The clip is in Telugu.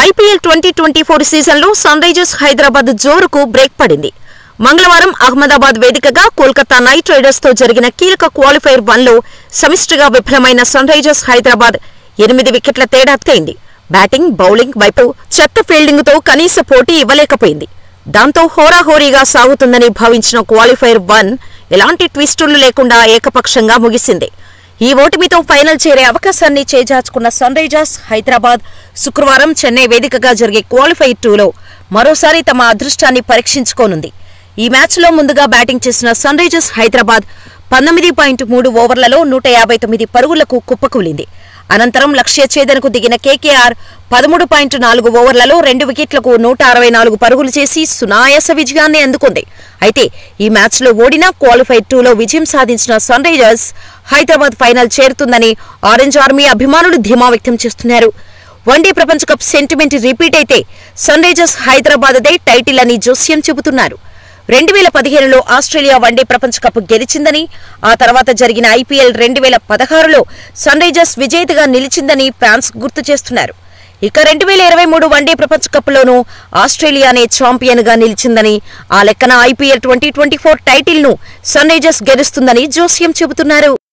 ఐపీఎల్ 2024 సీజన్లో సన్ రైజర్స్ హైదరాబాద్ జోరుకు బ్రేక్ పడింది. మంగళవారం అహ్మదాబాద్ వేదికగా కోల్కతా నైట్ రైడర్స్తో జరిగిన కీలక క్వాలిఫైర్ 1లో సమిష్టిగా విఫలమైన సన్ రైజర్స్ హైదరాబాద్ 8 వికెట్ల తేడాతైంది. బ్యాటింగ్, బౌలింగ్ వైపు చెత్త ఫీల్డింగ్తో కనీస పోటీ ఇవ్వలేకపోయింది. దాంతో హోరాహోరీగా సాగుతుందని భావించిన క్వాలిఫైర్ 1 ఎలాంటి ట్విస్టులు లేకుండా ఏకపక్షంగా ముగిసింది. ఈ ఓటమితో ఫైనల్ చేరే అవకాశాన్ని చేజార్చుకున్న సన్ రైజర్స్ హైదరాబాద్ శుక్రవారం చెన్నై వేదికగా జరిగే క్వాలిఫైర్ 2లో మరోసారి తమ అదృష్టాన్ని పరీక్షించుకోనుంది. ఈ మ్యాచ్లో ముందుగా బ్యాటింగ్ చేసిన సన్ రైజర్స్ హైదరాబాద్ 19.3 ఓవర్లలో 159 పరుగులకు కుప్పకూలింది. అనంతరం లక్ష్య ఛేదనకు దిగిన కేకేఆర్ 13.4 ఓవర్లలో 2 వికెట్లకు 164 పరుగులు చేసి సునాయాస విజయాన్ని అందుకుంది. అయితే ఈ మ్యాచ్లో ఓడినా క్వాలిఫైర్ 2లో విజయం సాధించిన సన్ రైజర్స్ హైదరాబాద్ ఫైనల్ చేరుతుందని ఆరెంజ్ ఆర్మీ అభిమానులు ధీమా వ్యక్తం చేస్తున్నారు. వన్డే ప్రపంచ కప్ సెంటిమెంట్ రిపీట్ అయితే సన్ రైజర్స్ హైదరాబాద్దే టైటిల్ అని జోస్యం చెబుతున్నారు. 2015లో ఆస్ట్రేలియా వన్డే ప్రపంచ కప్ గెలిచిందని, ఆ తర్వాత జరిగిన ఐపీఎల్ 2016లో సన్ రైజర్స్ విజేతగా నిలిచిందని ఫ్యాన్స్ గుర్తు చేస్తున్నారు. ఇక 2023 వన్డే ప్రపంచ కప్లోనూ ఆస్ట్రేలియానే ఛాంపియన్గా నిలిచిందని, ఆ లెక్కన ఐపీఎల్ 2024 టైటిల్ను సన్ రైజర్స్ గెలుస్తుందని జోస్యం చెబుతున్నారు.